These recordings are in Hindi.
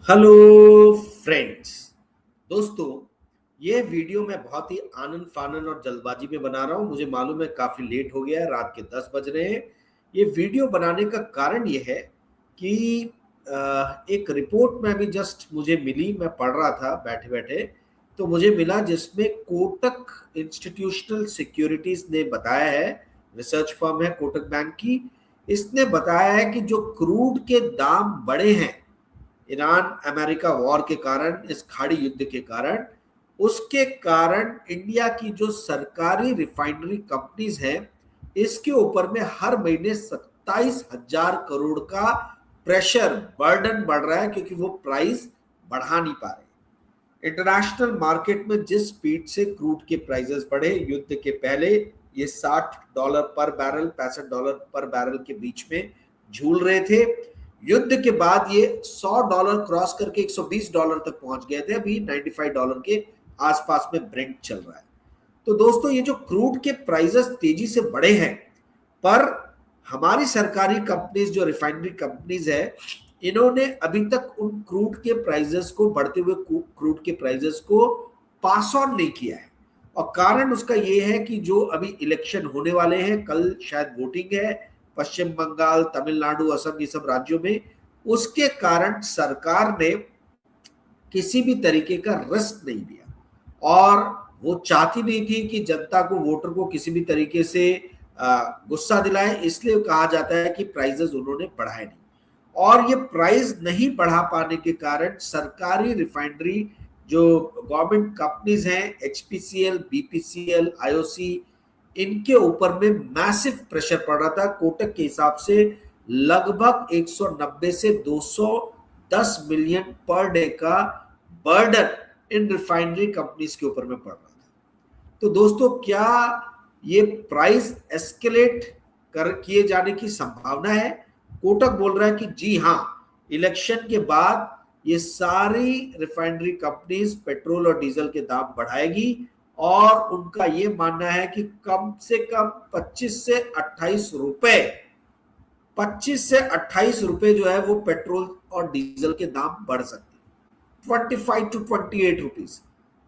Hello friends. दोस्तों, ये वीडियो मैं बहुत ही आनंद फानन और जल्दबाजी में बना रहा हूँ। मुझे मालूम है काफ़ी लेट हो गया है, रात के 10 बज रहे हैं। ये वीडियो बनाने का कारण ये है कि एक रिपोर्ट में अभी जस्ट मुझे मिली, मैं पढ़ रहा था बैठे बैठे, तो मुझे मिला जिसमें कोटक इंस्टीट्यूशनल सिक्योरिटीज ने बताया है, रिसर्च फर्म है कोटक बैंक की। इसने बताया है कि जो क्रूड के दाम बढ़े हैं ईरान अमेरिका वॉर के कारण, इस खाड़ी युद्ध के कारण, उसके कारण इंडिया की जो सरकारी रिफाइनरी कंपनीज हैं इसके ऊपर में हर महीने 27,000 करोड़ का प्रेशर बर्डन बढ़ रहा है, क्योंकि वो प्राइस बढ़ा नहीं पा रहे। इंटरनेशनल मार्केट में जिस स्पीड से क्रूड के प्राइसेस बढ़े, युद्ध के पहले ये $60 पर बैरल, $65 पर बैरल के बीच में झूल रहे थे। युद्ध के बाद ये $100 क्रॉस करके $120 तक पहुंच गए थे। अभी $95 के आसपास में ब्रेंट चल रहा है। तो दोस्तों, ये जो क्रूड के प्राइसेस तेजी से बढ़े हैं, पर हमारी सरकारी कंपनीज जो रिफाइनरी कंपनीज है, इन्होंने अभी तक उन क्रूड के प्राइसेस को, बढ़ते हुए क्रूड के प्राइसेस को पास ऑन नहीं किया है। और कारण उसका ये है कि जो अभी इलेक्शन होने वाले हैं, कल शायद वोटिंग है पश्चिम बंगाल, तमिलनाडु, असम, ये सब राज्यों में, उसके कारण सरकार ने किसी भी तरीके का रिस्क नहीं लिया। और वो चाहती नहीं थी कि जनता को, वोटर को किसी भी तरीके से गुस्सा दिलाए, इसलिए कहा जाता है कि प्राइसेस उन्होंने बढ़ाए नहीं। और ये प्राइस नहीं बढ़ा पाने के कारण सरकारी रिफाइनरी जो गवर्नमेंट कंपनीज हैं, एचपीसीएल, बीपीसीएल, आईओसी, इनके ऊपर में मैसिव प्रेशर पड़ रहा था। कोटक के हिसाब से लगभग 190 से 210 मिलियन पर डे का बर्डन इन रिफाइनरी कंपनीज के ऊपर में पड़ रहा था। तो दोस्तों, क्या ये प्राइस एस्केलेट कर किए जाने की संभावना है? कोटक बोल रहा है कि जी हाँ, इलेक्शन के बाद ये सारी रिफाइनरी कंपनीज पेट्रोल और डीजल के दाम बढ़ाएगी। और उनका ये मानना है कि कम से कम 25 से 28 रुपए, 25 से 28 रुपए जो है वो पेट्रोल और डीजल के दाम बढ़ सकते हैं। 25 टू 28 रुपीज,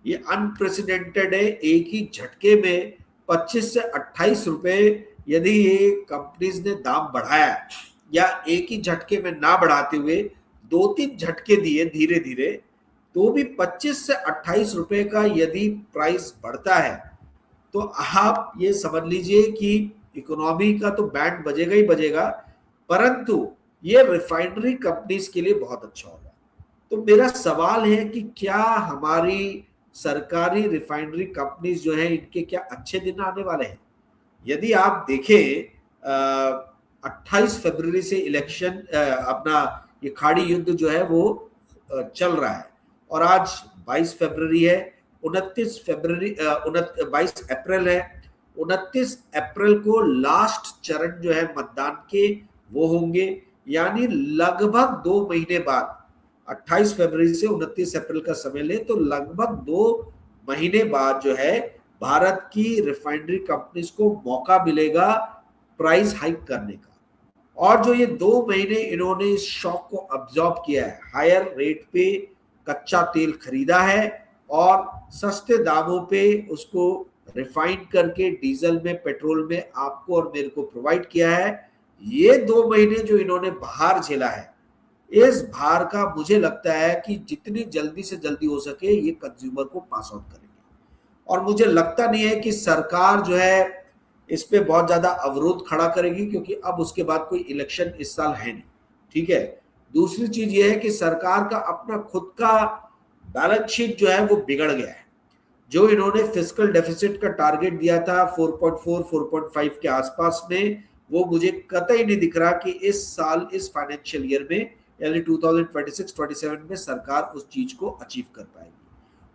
ये अनप्रेसिडेंटेड है। एक ही झटके में 25 से 28 रुपए यदि ये कंपनीज ने दाम बढ़ाया, या एक ही झटके में ना बढ़ाते हुए 2-3 झटके दिए धीरे धीरे, तो भी 25 से 28 रुपए का यदि प्राइस बढ़ता है, तो आप ये समझ लीजिए कि इकोनॉमी का तो बैंड बजेगा ही बजेगा, परंतु ये रिफाइनरी कंपनीज के लिए बहुत अच्छा होगा। तो मेरा सवाल है कि क्या हमारी सरकारी रिफाइनरी कंपनीज जो है, इनके क्या अच्छे दिन आने वाले हैं? यदि आप देखें, 28 फरवरी से इलेक्शन, अपना ये खाड़ी युद्ध जो है वो चल रहा है, और आज 22 फरवरी है। 22 अप्रैल है। 29 अप्रैल को लास्ट चरण जो है मतदान के, वो होंगे। यानी लगभग 2 महीने बाद, 28 फरवरी से 29 अप्रैल का समय ले तो लगभग 2 महीने बाद जो है भारत की रिफाइनरी कंपनीज को मौका मिलेगा प्राइस हाइक करने का। और जो ये 2 महीने इन्होंने इस शॉक को अब्सॉर्ब किया है, हायर रेट पे कच्चा तेल खरीदा है और सस्ते दामों पे उसको रिफाइन करके डीजल में, पेट्रोल में आपको और मेरे को प्रोवाइड किया है। ये 2 महीने जो इन्होंने बाहर झेला है, इस भार का मुझे लगता है कि जितनी जल्दी से जल्दी हो सके ये कंज्यूमर को पास आउट करेंगे। और मुझे लगता नहीं है कि सरकार जो है इस पे बहुत ज्यादा अवरोध खड़ा करेगी, क्योंकि अब उसके बाद कोई इलेक्शन इस साल है नहीं। ठीक है। दूसरी चीज ये है कि सरकार का अपना खुद का बैलेंस शीट जो है वो बिगड़ गया है। जो इन्होंने फिस्कल डेफिसिट का टारगेट दिया था 4.4, 4.5 के आसपास में, वो मुझे कतई नहीं दिख रहा कि इस साल, इस फाइनेंशियल ईयर में, यानी 2026-27 में सरकार उस चीज को अचीव कर पाएगी।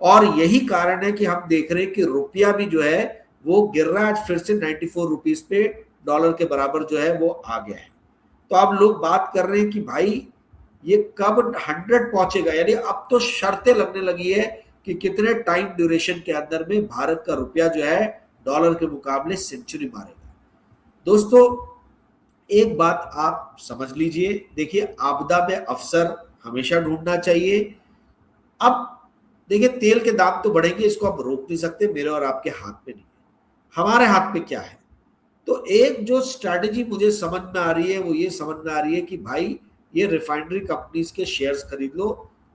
और यही कारण है कि हम देख रहे हैं कि रुपया भी जो है वो गिर रहा है। आज फिर से 94 रुपीज पे डॉलर के बराबर जो है वो आ गया है। तो अब लोग बात कर रहे हैं कि भाई ये कब 100 पहुंचेगा। यानी अब तो शर्तें लगने लगी है कि कितने टाइम ड्यूरेशन के अंदर में भारत का रुपया जो है डॉलर के मुकाबले सेंचुरी मारेगा। दोस्तों, एक बात आप समझ लीजिए, देखिए, आपदा में अवसर हमेशा ढूंढना चाहिए। अब देखिए, तेल के दाम तो बढ़ेंगे, इसको आप रोक नहीं सकते, मेरे और आपके हाथ में नहीं है। हमारे हाथ में क्या है? तो एक जो स्ट्रैटेजी मुझे समझ में आ रही है वो ये समझ में आ रही है कि भाई ये रिफाइनरी कंपनीज के शेयर्स खरीद लो।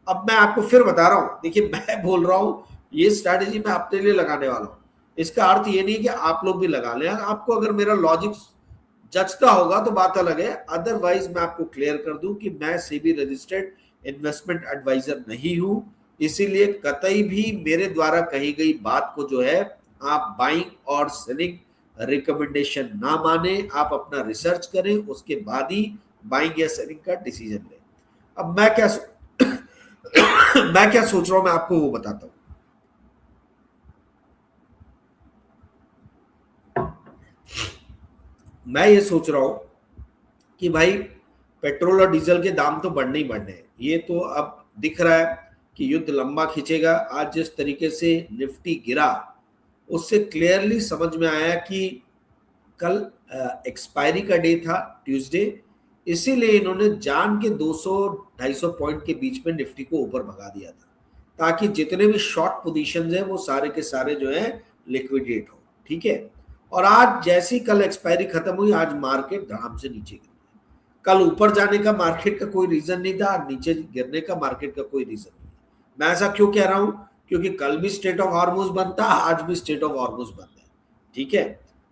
अब मैं आपको फिर बता रहा हूं, देखिए मैं बोल रहा हूं ये स्ट्रैटेजी मैं अपने लिए लगाने वाला हूं। इसका अर्थ ये नहीं कि आप लोग भी लगा लें। आपको अगर मेरा लॉजिक जचता होगा तो बात अलग है, अदरवाइज मैं आपको क्लियर कर दूं कि मैं सेबी रजिस्टर्ड इन्वेस्टमेंट एडवाइजर नहीं हूं। इसीलिए कतई भी मेरे द्वारा कही गई बात को जो है आप बाइंग और सेलिंग रिकमेंडेशन ना माने, आप अपना रिसर्च करें, उसके बाद ही बाइंग या सेलिंग का डिसीजन लें। अब मैं क्या मैं क्या सोच रहा हूं, मैं आपको वो बताता हूं। मैं ये सोच रहा हूं कि भाई पेट्रोल और डीजल के दाम तो बढ़ने ही बढ़ने हैं, ये तो अब दिख रहा है कि युद्ध लंबा खींचेगा। आज जिस तरीके से निफ्टी गिरा उससे क्लियरली समझ में आया कि कल एक्सपायरी का डे था, ट्यूसडे, इसीलिए इन्होंने जान के 200-250 पॉइंट के बीच में निफ्टी को ऊपर भगा दिया था, ताकि जितने भी शॉर्ट पोजीशंस हैं वो सारे के सारे जो है लिक्विडेट हो। ठीक है। और आज जैसी कल एक्सपायरी खत्म हुई, आज मार्केट धड़ाम से नीचे गिर गई। कल ऊपर जाने का मार्केट का कोई रीजन नहीं था, नीचे गिरने का मार्केट का कोई रीजन नहीं। मैं ऐसा क्यों कह रहा हूं? क्योंकि कल भी स्टेट ऑफ हॉर्मुज बंद था, आज भी स्टेट ऑफ हॉर्मुज बंद है। ठीक है।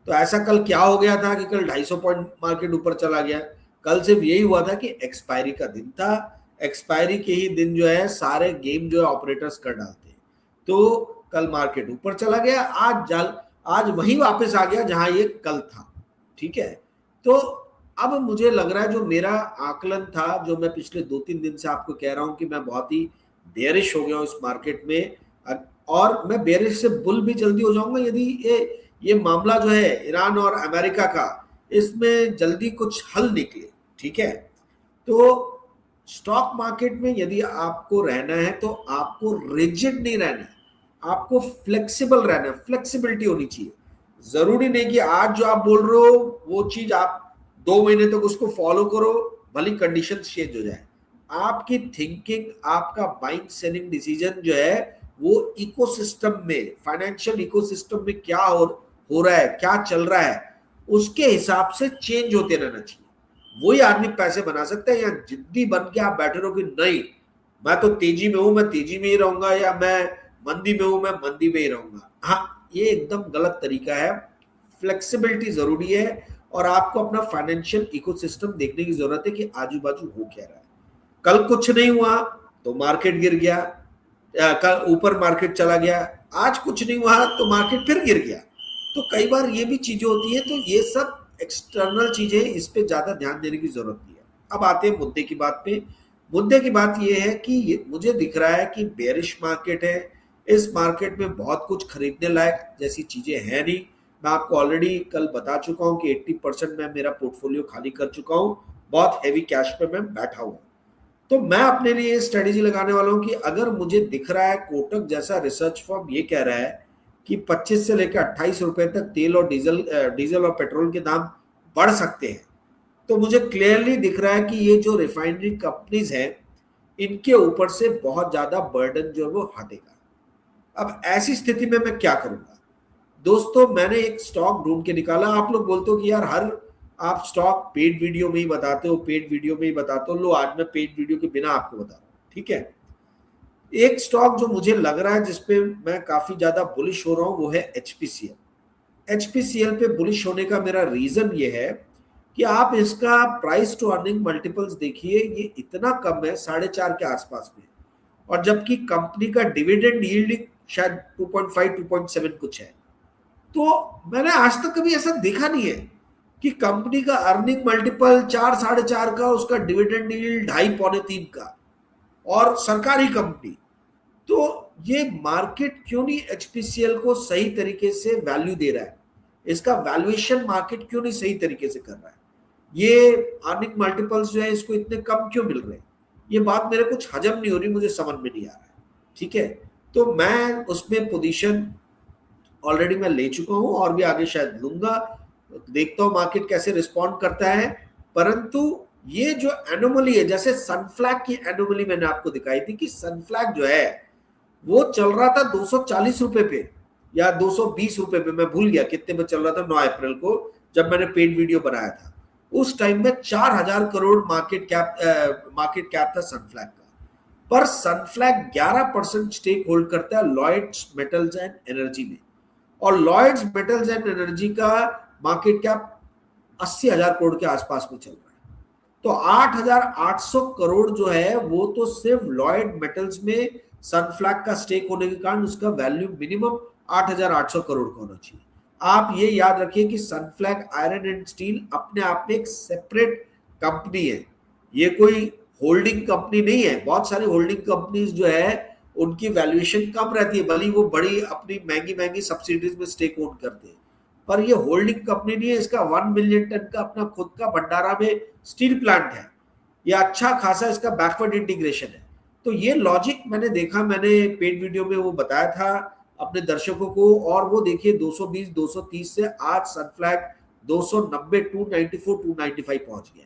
तो ऐसा कल क्या हो गया था कि कल 250 पॉइंट मार्केट ऊपर चला गया? कल सिर्फ यही हुआ था कि एक्सपायरी का दिन था। एक्सपायरी के ही दिन जो है सारे गेम जो है ऑपरेटर्स कर डालते हैं। तो कल मार्केट ऊपर चला गया, आज वही वापस आ गया जहां ये कल था। ठीक है। तो अब मुझे लग रहा है जो मेरा आकलन था, जो मैं पिछले 2-3 दिन से आपको कह रहा हूं कि मैं बहुत ही बेयरिश हो गया हूं इस मार्केट में, और मैं बेयरिश से बुल भी जल्दी हो जाऊंगा यदि ये मामला जो है ईरान और अमेरिका का, इसमें जल्दी कुछ हल निकले। ठीक है। तो स्टॉक मार्केट में यदि आपको रहना है तो आपको रिजिड नहीं रहना है, आपको फ्लेक्सिबल रहना है, फ्लेक्सिबिलिटी होनी चाहिए। जरूरी नहीं कि आज जो आप बोल रहे हो वो चीज आप 2 महीने तक उसको फॉलो करो, भली कंडीशन चेंज हो जाए। आपकी थिंकिंग, आपका बाइंग सेलिंग डिसीजन जो है वो इकोसिस्टम में, फाइनेंशियल इकोसिस्टम में क्या हो रहा है, क्या चल रहा है, उसके हिसाब से चेंज होते रहना चाहिए। वही आदमी पैसे बना सकता है। या जिद्दी बन के आप बैठे रहो कि नहीं मैं तो तेजी में हूं, मैं तेजी में ही रहूंगा, या मैं मंदी में हूं, मैं मंदी में ही रहूंगा, हाँ, ये एकदम गलत तरीका है। फ्लेक्सिबिलिटी जरूरी है, और आपको अपना फाइनेंशियल इकोसिस्टम देखने की जरूरत है कि आजू बाजू हो क्या रहा है। कल कुछ नहीं हुआ तो मार्केट गिर गया, कल ऊपर मार्केट चला गया, आज कुछ नहीं हुआ तो मार्केट फिर गिर गया। तो कई बार ये भी चीजें होती है। तो ये सब एक्सटर्नल चीजें, इस पे ज्यादा ध्यान देने की जरूरत नहीं है। अब आते हैं मुद्दे की बात पे। मुद्दे की बात ये है कि मुझे दिख रहा है कि बेरिश मार्केट है। इस मार्केट में बहुत कुछ खरीदने लायक जैसी चीजें है नहीं। मैं आपको ऑलरेडी कल बता चुका हूं कि 80% मैं मेरा पोर्टफोलियो खाली कर चुका हूं, बहुत हैवी कैश पे मैं बैठा हुआ। तो मैं अपने लिए ये स्ट्रेटेजी लगाने वाला हूं कि अगर मुझे दिख रहा है कोटक जैसा रिसर्च फर्म ये कह रहा है कि 25 से लेकर 28 रुपए तक तेल और डीजल और पेट्रोल के दाम बढ़ सकते हैं, तो मुझे क्लियरली दिख रहा है कि ये जो रिफाइनरी कंपनीज हैं इनके ऊपर से बहुत ज्यादा बर्डन जो है वो हटेगा। अब ऐसी स्थिति में मैं क्या करूंगा? दोस्तों, मैंने एक स्टॉक ढूंढ के निकाला। आप लोग बोलते हो कि यार हर आप स्टॉक पेड वीडियो में ही बताते हो, पेड वीडियो में ही बताते हो। लो, आज मैं पेड वीडियो के बिना आपको बता रहा हूं। ठीक है। एक स्टॉक जो मुझे लग रहा है जिसपे मैं काफी ज्यादा बुलिश हो रहा हूं वो है एचपीसीएल। एचपीसीएल पे बुलिश होने का मेरा रीजन ये है कि आप इसका प्राइस टू अर्निंग मल्टीपल्स देखिए, ये इतना कम है, 4.5 के आसपास में, और जबकि कंपनी का डिविडेंड यील्ड शायद 2.5 2.7 कुछ है। तो मैंने आज तक कभी ऐसा देखा नहीं है कि कंपनी का अर्निंग मल्टीपल 4 4.5 का, उसका डिविडेंड यील्ड 2.5 पौने 3 का, और सरकारी कंपनी। तो ये मार्केट क्यों नहीं एचपीसीएल को सही तरीके से वैल्यू दे रहा है? इसका वैल्यूएशन मार्केट क्यों नहीं सही तरीके से कर रहा है? ये अर्निंग मल्टीपल्स जो है इसको इतने कम क्यों मिल रहे हैं? ये बात मेरे कुछ हजम नहीं हो रही, मुझे समझ में नहीं आ रहा है। ठीक है। तो मैं उसमें पोजीशन ऑलरेडी मैं ले चुका हूं, और भी आगे शायद लूंगा। देखता हूं मार्केट कैसे रिस्पॉन्ड करता है। परंतु ये जो एनोमली है, जैसे सनफ्लैग की एनोमली मैंने आपको दिखाई थी कि सनफ्लैग जो है वो चल रहा था 240 रुपए पे या 220 रुपए पे, मैं भूल गया कितने पे चल रहा था 9 अप्रैल को जब मैंने पेड वीडियो बनाया था। उस टाइम में 4000 करोड़ मार्केट कैप था सनफ्लैग का। पर सनफ्लैग 11% स्टेक होल्ड करता है लॉयड्स मेटल्स एंड एनर्जी में, और लॉयड्स मेटल्स एंड एनर्जी का मार्केट कैप 80,000 करोड़ के आसपास में चल रहा है। तो 8,800 करोड़ जो है वो तो सिर्फ लॉयड मेटल्स में सनफ्लैग का स्टेक होने के कारण उसका वैल्यू मिनिमम 8,800 करोड़ का होना चाहिए। आप ये याद रखिए कि सनफ्लैग आयरन एंड स्टील अपने आप में एक सेपरेट कंपनी है, ये कोई होल्डिंग कंपनी नहीं है। बहुत सारी होल्डिंग कंपनीज जो है उनकी वैल्यूएशन कम रहती है, भले वो बड़ी अपनी महंगी महंगी सब्सिडीज में स्टेक ओन करते हैं, पर ये होल्डिंग कंपनी नहीं है। इसका 1 मिलियन टन का अपना खुद का भंडारा में स्टील प्लांट है, ये अच्छा खासा इसका बैकवर्ड इंटीग्रेशन है। तो ये लॉजिक मैंने देखा, मैंने पेड वीडियो में वो बताया था अपने दर्शकों को, और वो देखिए 220 230 से आज सनफ्लैग 290 294 295 पहुंच गया।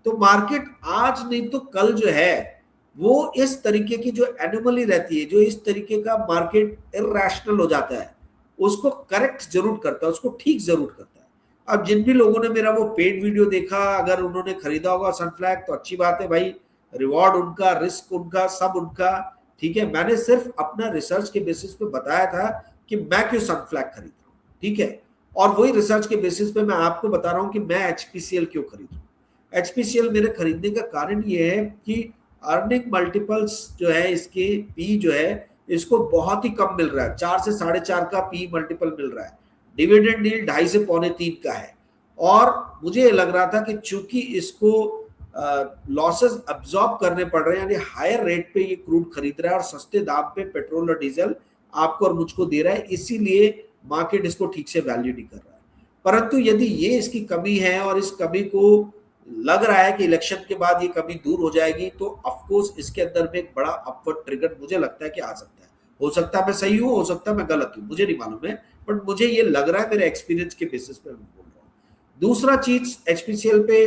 तो मार्केट आज नहीं तो कल जो है वो इस तरीके की जो एनोमली रहती है, जो इस तरीके का मार्केट इरैशनल हो जाता है, उसको करेक्ट जरूर करता है, उसको ठीक जरूर करता है। अब जिन भी लोगों ने मेरा वो पेड वीडियो देखा, अगर उन्होंने खरीदा होगा सनफ्लैग तो अच्छी बात है भाई, रिवॉर्ड उनका, रिस्क उनका, सब उनका, ठीक है। मैंने सिर्फ अपना रिसर्च के बेसिस पे बताया था कि मैं क्यों सनफ्लैग खरीद रहा हूँ, ठीक है। और वही रिसर्च के बेसिस पे मैं आपको बता रहा हूँ कि मैं एचपीसीएल क्यों खरीद रहा हूँ। एचपीसीएल मेरे खरीदने का कारण ये है कि अर्निंग मल्टीपल्स जो है, इसके पी जो है इसको बहुत ही कम मिल रहा है, 4 से 4.5 का पी मल्टीपल मिल रहा है। डिविडेंड डील 2.5 से 2.25 का है। और मुझे लग रहा था कि चूंकि इसको लॉसेस अब्सॉर्ब करने पड़ रहे हैं, यानी हायर रेट पे ये क्रूड खरीद रहा है और सस्ते दाम पे पेट्रोल और डीजल आपको और मुझको दे रहा है, इसीलिए मार्केट इसको ठीक से वैल्यू नहीं कर रहा है। परंतु यदि ये इसकी कमी है और इस कमी को लग रहा है कि इलेक्शन के बाद ये कमी दूर हो जाएगी, तो ऑफकोर्स इसके अंदर में एक बड़ा अपवर्ड ट्रिगर मुझे लगता है कि आ सकता है। हो सकता है मैं सही हूँ, हो सकता है मैं गलत हूँ, मुझे नहीं मालूम है, बट मुझे ये लग रहा है, मेरे एक्सपीरियंस के बेसिस पे मैं बोल रहा हूँ। दूसरा चीज एचपीसीएल पे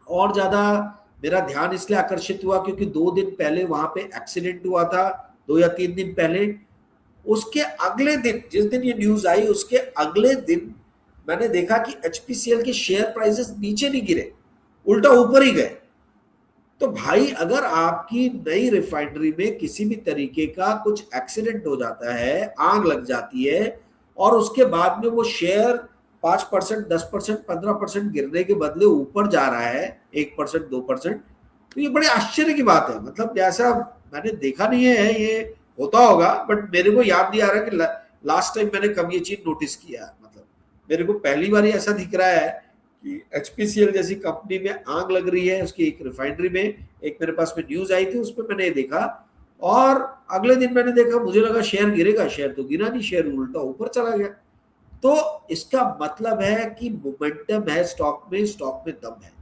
और ज्यादा मेरा ध्यान इसलिए आकर्षित हुआ क्योंकि 2 दिन पहले वहां पे एक्सीडेंट हुआ था, 2 या 3 दिन पहले। उसके अगले दिन, जिस दिन ये न्यूज आई उसके अगले दिन मैंने देखा कि एचपीसीएल के शेयर प्राइसेस नीचे नहीं गिरे, उल्टा ऊपर ही गए। तो भाई अगर आपकी नई रिफाइनरी में किसी भी तरीके का कुछ एक्सीडेंट हो जाता है, आग लग जाती है, और उसके बाद में वो शेयर 5%, 10%, 15% गिरने के बदले ऊपर जा रहा है 1%, 2%, तो ये बड़े आश्चर्य की बात है। मतलब जैसा मैंने देखा नहीं है, ये होता होगा, बट मेरे को याद नहीं आ रहा कि लास्ट टाइम मैंने कब ये चीज नोटिस किया। मतलब मेरे को पहली बार ऐसा दिख रहा है कि एचपीसीएल जैसी कंपनी में आग लग रही है, उसकी एक रिफाइनरी में। एक मेरे पास में न्यूज आई थी, उस पर मैंने देखा, और अगले दिन मैंने देखा, मुझे लगा शेयर गिरेगा, शेयर तो गिरा नहीं, शेयर उल्टा ऊपर चला गया। तो इसका मतलब है कि मोमेंटम है स्टॉक में दम है,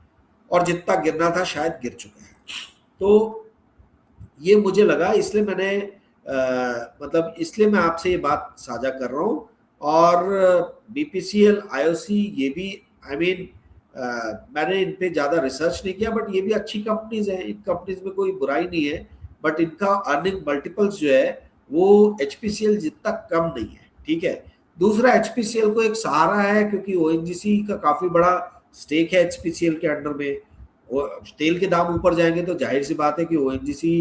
और जितना गिरना था शायद गिर चुका है। तो ये मुझे लगा, इसलिए मैंने मतलब इसलिए मैं आपसे ये बात साझा कर रहा हूँ। और बीपीसीएल, आईओसी, ये भी आई मीन मैंने इन पे ज्यादा रिसर्च नहीं किया, बट ये भी अच्छी कंपनीज हैं, इन कंपनीज में कोई बुराई नहीं है, बट इनका अर्निंग मल्टीपल्स जो है वो एचपीसीएल जितना कम नहीं है, ठीक है। दूसरा, एचपीसीएल को एक सहारा है क्योंकि ओएनजीसी का काफी बड़ा स्टेक है एचपीसीएल के अंडर में। तेल के दाम ऊपर जाएंगे तो जाहिर सी बात है कि ओएनजीसी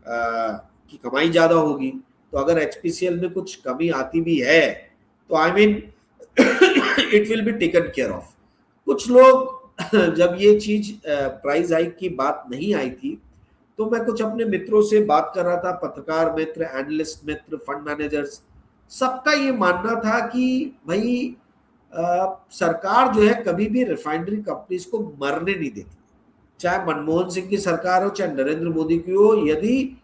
की कमाई ज्यादा होगी। तो अगर एचपीसीएल में कुछ कमी आती भी है तो I mean it will be taken care of. कुछ लोग जब ये चीज प्राइस हाइक की बात नहीं आई थी, तो मैं कुछ अपने मित्रों से बात कर रहा था, पत्रकार मित्र, एनालिस्ट मित्र, फंड मैनेजर्स, सबका ये मानना था कि भाई सरकार जो है कभी भी रिफाइनरी कंपनीज को मरने नहीं देती, चाहे मनमोहन सिंह की सरकार हो, चाहे नरेंद्र मोदी की हो। यदि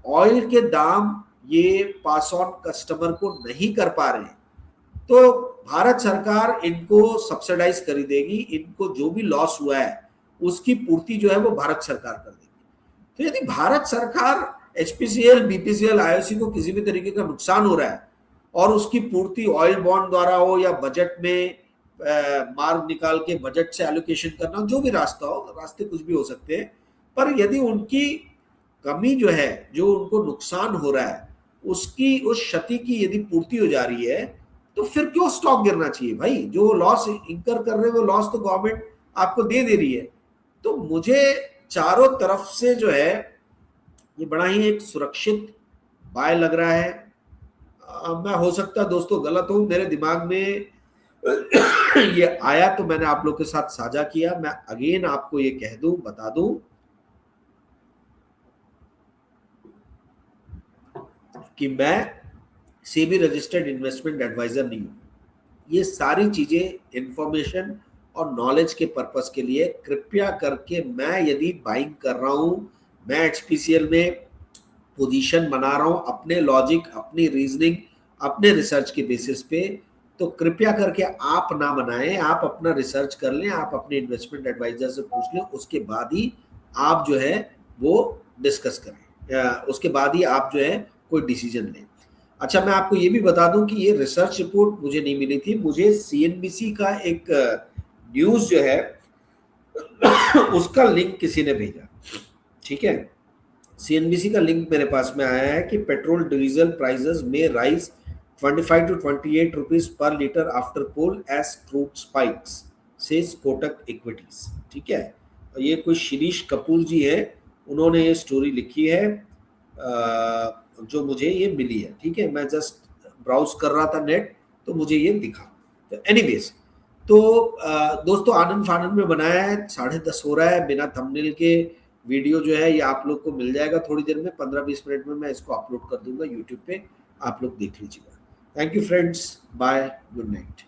ऑयल के दाम ये पास ऑन कस्टमर को नहीं कर पा रहे तो भारत सरकार इनको सब्सिडाइज कर देगी, इनको जो भी लॉस हुआ है उसकी पूर्ति जो है वो भारत सरकार कर देगी। तो यदि भारत सरकार एचपीसीएल, बीपीसीएल, आईओसी को किसी भी तरीके का नुकसान हो रहा है और उसकी पूर्ति ऑयल बॉन्ड द्वारा हो या बजट में मार्ग निकाल के बजट से एलोकेशन करना, जो भी रास्ता हो, रास्ते कुछ भी हो सकते हैं, पर यदि उनकी कमी जो है, जो उनको नुकसान हो रहा है, उसकी उस क्षति की यदि पूर्ति हो जा रही है, तो फिर क्यों स्टॉक गिरना चाहिए भाई? जो लॉस इंकर कर रहे हैं वो लॉस तो गवर्नमेंट आपको दे रही है। तो मुझे चारों तरफ से जो है ये बड़ा ही एक सुरक्षित बाय लग रहा है। मैं हो सकता है दोस्तों गलत हूं, मेरे दिमाग में ये आया तो मैंने आप लोग के साथ साझा किया। मैं अगेन आपको ये कह दूं, बता दूं कि मैं सेबी रजिस्टर्ड इन्वेस्टमेंट एडवाइजर नहीं हूं। ये सारी चीजें इंफॉर्मेशन और नॉलेज के पर्पस के लिए, कृपया करके मैं यदि बाइंग कर रहा हूं, मैं एचपीसीएल में पोजीशन बना रहा हूं अपने लॉजिक, अपनी रीजनिंग, अपने रिसर्च के बेसिस पे, तो कृपया करके आप ना बनाएं। आप अपना रिसर्च कर लें, आप अपने इन्वेस्टमेंट एडवाइजर से पूछ लें, उसके बाद ही आप जो है वो डिस्कस करें, उसके बाद ही आप जो है कोई डिसीजन लें। अच्छा, मैं आपको ये भी बता दूं कि ये रिसर्च रिपोर्ट मुझे नहीं मिली थी, मुझे सीएनबीसी का एक न्यूज जो है उसका लिंक किसी ने भेजा। ठीक है, सीएनबीसी का लिंक मेरे पास में आया है कि पेट्रोल डीजल प्राइसेस में rise 25 to 28 rupees per litre after poll as crude spikes, says Kotak equities. ठीक है, ये कोई शिरीष कपूर जी है, उन्होंने ये स्टोरी लिखी है, जो मुझे ये मिली है। ठीक है, मैं जस्ट ब्राउज कर रहा था नेट, तो मुझे ये दिखा। तो एनीवेज, तो दोस्तों आनंद फानंद में बनाया है, 10:30 हो रहा है, बिना थंबनेल के वीडियो जो है ये आप लोग को मिल जाएगा थोड़ी देर में, 15-20 मिनट में मैं इसको अपलोड कर दूंगा यूट्यूब पे, आप लोग देख लीजिएगा। Thank you friends, bye, good night.